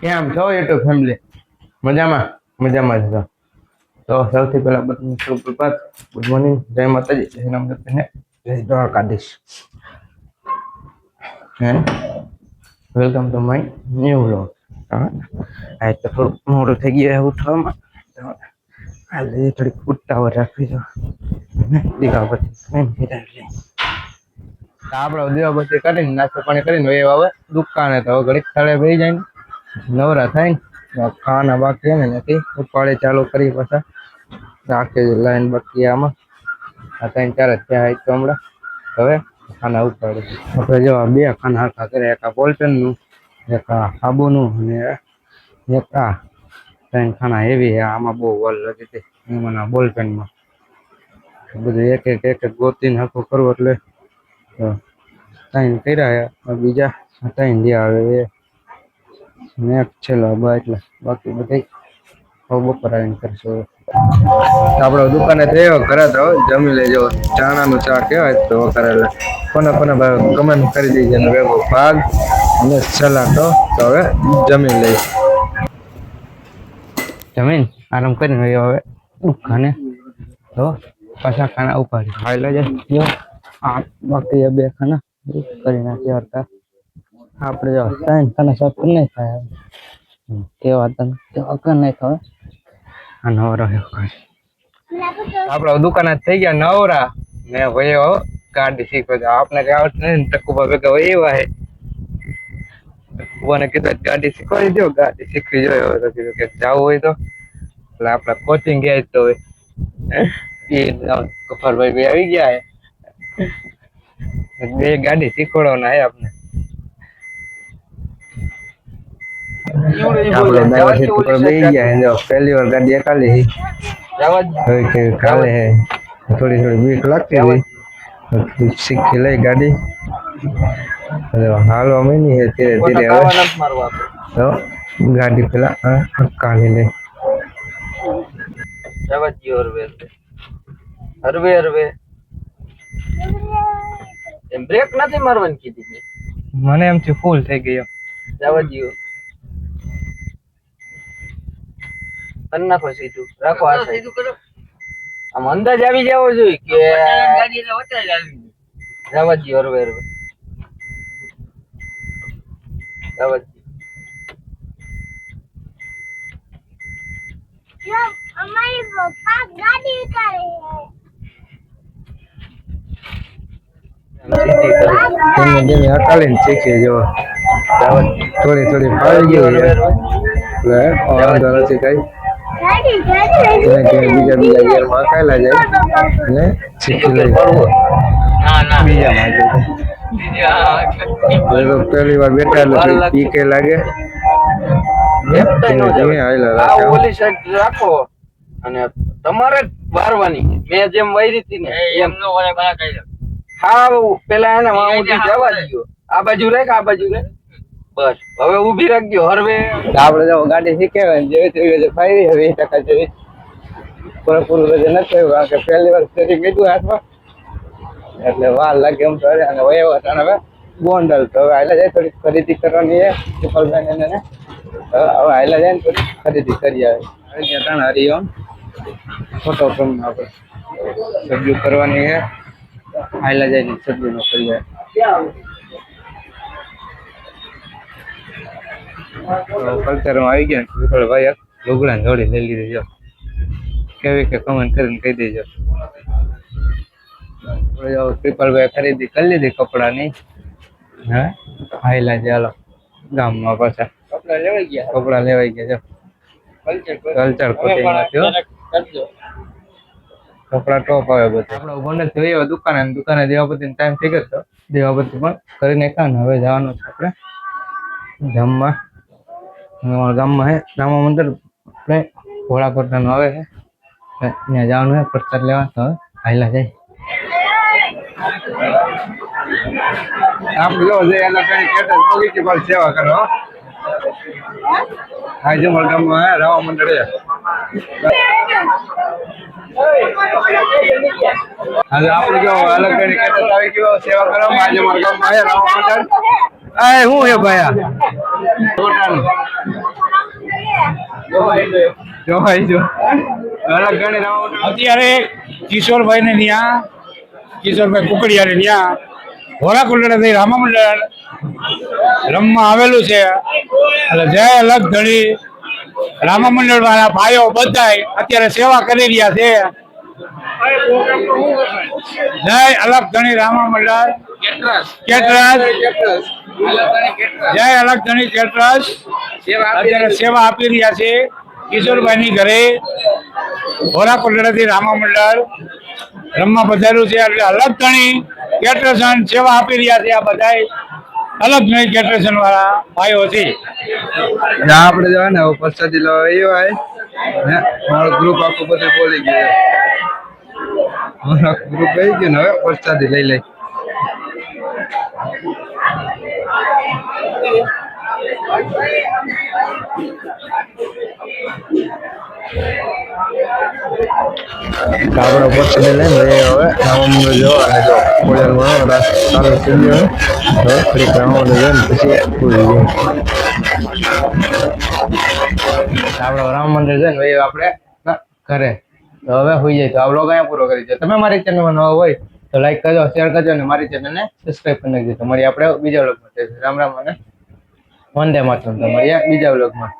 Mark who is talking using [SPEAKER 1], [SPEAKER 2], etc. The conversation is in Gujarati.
[SPEAKER 1] કેમ છો યુટ્યુબ ફેમિલી? મજામાં મજામાં જ છો. તો સૌથી પહેલા બધાને સુપ્રભાત, ગુડ મોર્નિંગ, જય માતાજી, જય રામદેવને, જય Dwarkadhish and welcome to my new vlog. આજ તો થોડું મોડું થઈ ગયું ઉઠવામાં, હાલ થોડીક ઉતાવળ રાખવી જો દીવાબત્તી આપણે દીવાબત્તી કરીને નાસ્તો પાણી કરીને હવે દુકાને તો ઘડીક સ્થળે બેસી જાય ને નવરા થાય ને ખાના બાકી ને નથી ઉપાડે ચાલુ કરી પાછા આખી લાઈન બાકી આમાં આ 3-4 જ થયા તો હમણાં હવે ખાના ઉપાડે આપણે જો બે ખાના હરખા કર્યા, એક આ બોલપેનનું, એક આ સાબુનું અને એક આ 3 ખાના હેવી. આમાં બહુ વલ લાગી હતી એમાં બોલપેનમાં બધું એક એક ગોતીને હરખું કરવું એટલે 3 કર્યા, બીજા 3 જે આવે એ ને છેલ્લો એટલે બાકી બધા બપોર આવીને કરશું. આપણે દુકાને થયો ઘરે તો જમી લેજો. ચાણાનું ચા કહેવાય તો કરેલા કોને કમેન્ટ કરી દીજે ને વેગો ભાગ અને સલાડ તો હવે જમી લઈ. જમીન આરામ કરીને હવે દુકાને તો પાછા ખાના ઉપાડી ખાઈ લેજો. આ બાકી 2 ખાના કરી નાખ્યા હતા આપણે. જો 3 ખાના સાફ કરી નહીં ખાય કેવા હતા નહીં ખાવે આ નવરા આપડે દુકાન થઈ ગયા નવરા ને ભાઈ ગાડી શીખો આપણે કઈ આવડતું નથી. ટકુભા ભેગા એવા હે ટકુભાને કીધું ગાડી શીખવાડી દો, ગાડી શીખવી જોઈએ તો કીધું કે જવું હોય તો એટલે આપડે કોચિંગ ગયા તો એ કફરભાઈ ભાઈ આવી ગયા હે ગાડી શીખવાડવાના હે આપણે. પહેલી વાર ગાડી એકાલી કાલે થોડી બીક લાગતી હતી, શીખી લઈ ગાડી હાલવા માંડી છે ધીરે ધીરે. તો ગાડી પેલા કાઢી લઈ
[SPEAKER 2] બ્રેક નથી મારવાની કીધી
[SPEAKER 1] મને એમ થી ફૂલ થઈ ગયો.
[SPEAKER 2] જવા દો નાખો સીધું રાખો આ સીધું કરો. આમ અંદાજ આવી જવો જોઈએ કે ગાડી એટલે વટાઈ આવી જવા દો. હરવે હરવે જવા દો.
[SPEAKER 3] અમારી પપ્પા ગાડી કરે
[SPEAKER 1] હટાવીને શીખી જો થોડી થોડી ફાવી ગયું વાંધો નથી કઈ. બીજા ગેરમાં હકાયેલા જાય અને શીખી લઈ બીજામાં પહેલી વાર બેઠા એટલે પીકે લાગે
[SPEAKER 2] ઓલી સાઈડ રાખો અને તમારે જ વારવાની. મેં જેમ વાયરી હતી ને એમ નો વારે બહાર કાઢી. હા પેલા એને ઊંધી જવા દો. આ બાજુ રાખ, આ બાજુ રાખ, બસ હવે ઊભી રાખજો. હરવે
[SPEAKER 1] આપણે જો ગાડી શીખે જેવી ફાવી 20% જેવી પૂરું નથી થયું કારણ કે પહેલી વાર સ્ટેરિંગ લીધું હાથમાં એટલે વાર લાગે એમ તો. અને હવે ગોંડલ તો હવે હાલે જાય થોડીક ખરીદી કરવાની છે સુપરમેન એને હવે હાલે જાય ને થોડીક ખરીદી કરી આવે. ત્યાં હરિઓમ ફોટો આપણે સબ્જી કરવાની છે હાલે જાય ને સબ્જી નો કરી જાય. કલ્ચરમાં આવી ગયા ભાઈ લુગડા જોડી લઈ લીધી જો કેવી કે કમેન્ટ કરીને કહી દેજો. ટ્રિપલભાઈ ખરીદી કરી લીધી કપડાની. હે હાઈલા ચાલો ગામમાં પાછા કપડા લેવાઈ ગયા જો કલ્ચર કોટિંગમાં થયો કપડા ટોપ આવે બધા. આપણે ઉભો જોઈએ દુકાને દેવાપતિનો ટાઈમ થઈ ગયો હતો. દેવાપતિ પણ કરીને કાન હવે જવાનું છે આપણે જમવા. ગામમાં હે રામા મંદિર આપણે ભોળાકોટનું આવે છે ત્યાં જવાનું છે પ્રસાદ લેવા. તો હવે હાઈલા જાય આપણે જો સેવા કરો. આજે મારા ગામમાં રામા મંદિર આજે આપણે જો અલગ કરી આવી ગયો સેવા કરવામાં. આજે મારા ગામમાં રામા મંદિર હું હે ભાઈ જોવાય જો અલગ ગણી રામ મંડળ
[SPEAKER 4] અત્યારે કિશોરભાઈ ને ત્યાં કિશોરભાઈ કુકડિયા ને ત્યાં હોરાકુંડળાથી રામા મંડળ રમવા આવેલું છે. એટલે જય અલગ ધણી રામા મંડળ વાળા ભાઈઓ બધાય અત્યારે સેવા કરી રહ્યા છે. જય અલગ ધણી રામા મંડળ કેટરસ જય અલગ ધણી કેટરસ અત્યારે સેવા આપી રહ્યા છે. કિશોરભાઈ ની ઘરે હોરાકુંડળાથી રામા મંડળ રમવા પધાર્યું છે. એટલે અલગ ધણી કેટરસન સેવા આપી રહ્યા છે. આ બધાય અલગ ધણી કેટરસન વાળા ભાઈઓ છે.
[SPEAKER 1] અને આપણે જો ને હવે પ્રસાદી લેવા આવ્યો હોય ને મારું ગ્રુપ આખું બધું બોલી ગયું મારા ગ્રુપ ગઈ ગયું ને હવે પ્રસાદી લઈ લઈ આપણો પ્રસાદી લઈને લઈ હવે રામા જો અને જો કોળિયારમાં રાસ ચાલુ થઈ ગયો હવે થોડીક રામા જઈને પછી પૂરી ગયું આપણો રામ મંદિર છે ને ભાઈ આપણે ઘરે તો હવે હોઈ જાય તો આ વ્લોગ અહીંયા પૂરો કરી દો. તમે મારી ચેનલમાં નવા હોય તો લાઈક કરજો, શેર કરજો અને મારી ચેનલને સબસ્ક્રાઇબ કરી નાખજો. તમારી આપણે બીજા વ્લોગમાં રામ રામ અને વંદે માતરમ. તમારી બીજા વ્લોગમાં